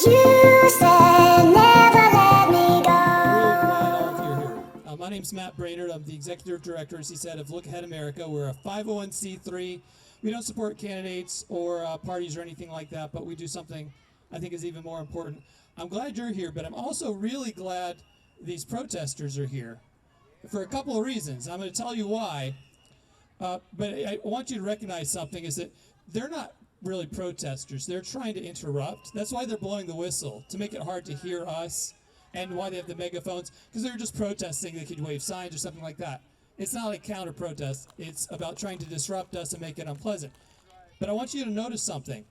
You said never let me go. Really glad all of you are here. My name's Matt Braynard. I'm the executive director, as he said, of Look Ahead America. We're a 501c3. We don't support candidates or parties or anything like that, but we do something I think is even more important. I'm glad you're here, but I'm also really glad these protesters are here for a couple of reasons. I'm going to tell you why, but I want you to recognize something, is that they're not really protesters. They're trying to interrupt. That's why they're blowing the whistle, to make it hard to hear us, and why they have the megaphones, because they're just protesting. They could wave signs or something like that. It's not like counter-protest. It's about trying to disrupt us and make it unpleasant. But I want you to notice something.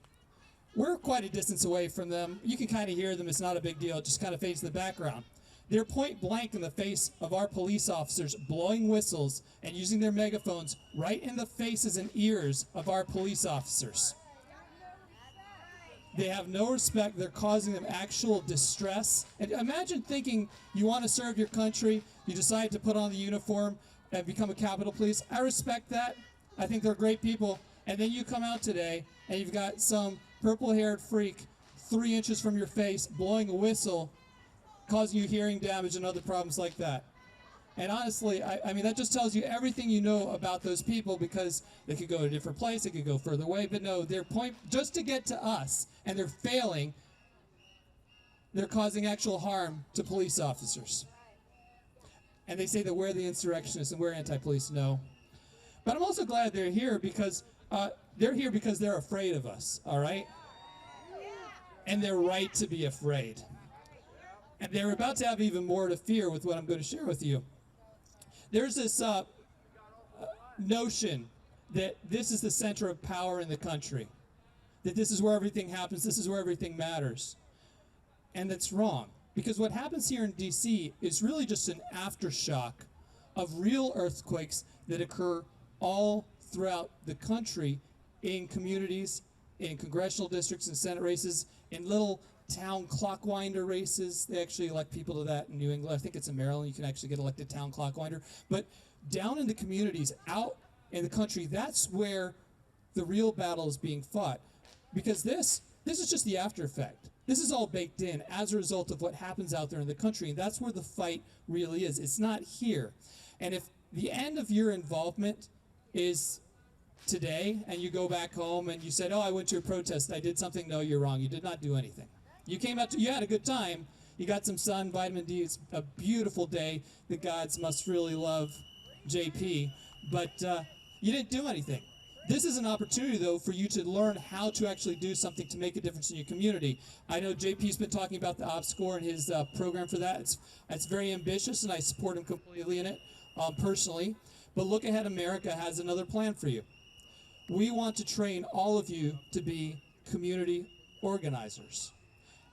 We're quite a distance away from them. You can kind of hear them. It's not a big deal. It just kind of fades to the background. They're point blank in the face of our police officers, blowing whistles and using their megaphones right in the faces and ears of our police officers. They have no respect. They're causing them actual distress. And imagine thinking you want to serve your country, you decide to put on the uniform and become a Capitol Police. I respect that. I think they're great people. And then you come out today and you've got some purple-haired freak 3 inches from your face blowing a whistle, causing you hearing damage and other problems like that. And honestly, I mean, that just tells you everything you know about those people, because they could go to a different place, they could go further away, but no, their point, just to get to us, and they're failing, they're causing actual harm to police officers. And they say that we're the insurrectionists and we're anti-police. No. But I'm also glad they're here because they're afraid of us, all right? And they're right to be afraid. And they're about to have even more to fear with what I'm going to share with you. There's this notion that this is the center of power in the country, that this is where everything happens, this is where everything matters. And that's wrong, because what happens here in D.C. is really just an aftershock of real earthquakes that occur all throughout the country, in communities, in congressional districts and Senate races, in little town clockwinder races. They actually elect people to that in New England. I think it's in Maryland. You can actually get elected town clockwinder. But down in the communities, out in the country, that's where the real battle is being fought. Because this is just the after effect. This is all baked in as a result of what happens out there in the country. And that's where the fight really is. It's not here. And if the end of your involvement is today, and you go back home and you said, oh, I went to a protest, I did something, no, you're wrong. You did not do anything. You came out, you had a good time, you got some sun, vitamin D, it's a beautiful day. The gods must really love JP, but you didn't do anything. This is an opportunity, though, for you to learn how to actually do something to make a difference in your community. I know JP's been talking about the OpScore and his program for that. It's very ambitious, and I support him completely in it, personally. But Look Ahead America has another plan for you. We want to train all of you to be community organizers.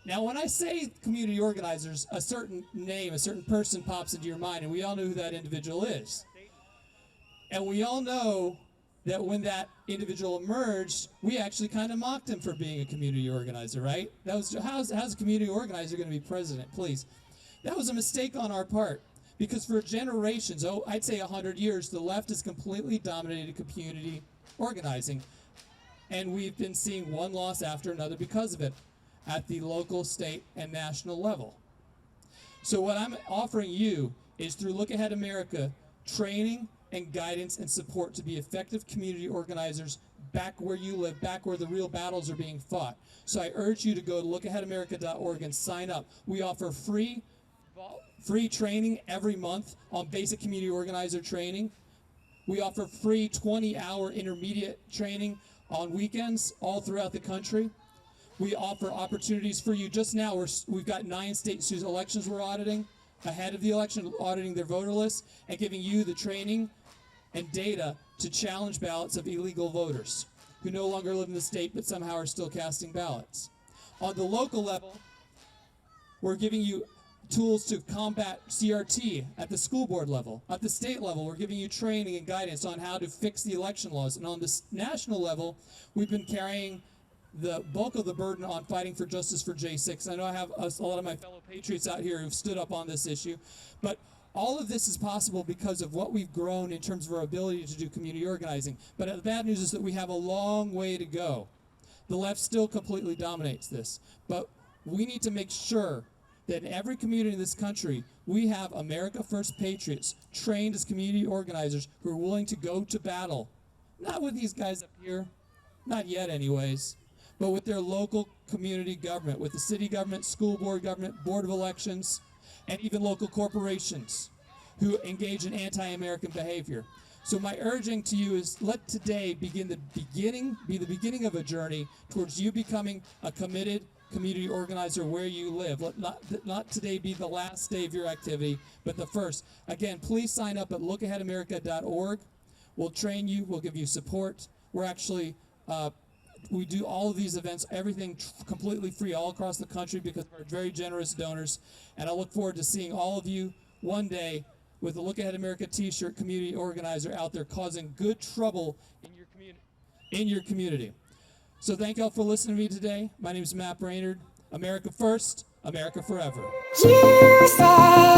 Now, when I say community organizers, a certain name, a certain person pops into your mind, and we all know who that individual is. And we all know that when that individual emerged, we actually kind of mocked him for being a community organizer, right? That was, how's a community organizer going to be president, please? That was a mistake on our part, because for generations, I'd say 100 years, the left has completely dominated community organizing, and we've been seeing one loss after another because of it, at the local, state, and national level. So what I'm offering you is, through Look Ahead America, training and guidance and support to be effective community organizers back where you live, back where the real battles are being fought. So I urge you to go to lookaheadamerica.org and sign up. We offer free training every month on basic community organizer training. We offer free 20-hour intermediate training on weekends all throughout the country. We offer opportunities for you. Just now, we've got 9 states whose elections we're auditing, ahead of the election, auditing their voter lists, and giving you the training and data to challenge ballots of illegal voters who no longer live in the state but somehow are still casting ballots. On the local level, we're giving you tools to combat CRT at the school board level. At the state level, we're giving you training and guidance on how to fix the election laws. And on the national level, we've been carrying the bulk of the burden on fighting for justice for J6. I know I have a lot of my fellow patriots out here who've stood up on this issue, but all of this is possible because of what we've grown in terms of our ability to do community organizing. But the bad news is that we have a long way to go. The left still completely dominates this, but We need to make sure that in every community in this country, we have America First patriots trained as community organizers who are willing to go to battle. Not with these guys up here, not yet anyways, but with their local community government, with the city government, school board government, board of elections, and even local corporations who engage in anti-American behavior. So my urging to you is let today be the beginning of a journey towards you becoming a committed community organizer where you live. Let not today be the last day of your activity, but the first. Again, please sign up at lookaheadamerica.org. We'll train you. We'll give you support. We're actually, we do all of these events, everything completely free all across the country because we're very generous donors. And I look forward to seeing all of you one day with the Look Ahead America t-shirt community organizer out there causing good trouble in your community. So thank y'all for listening to me today. My name is Matt Braynard. America first, America forever. You say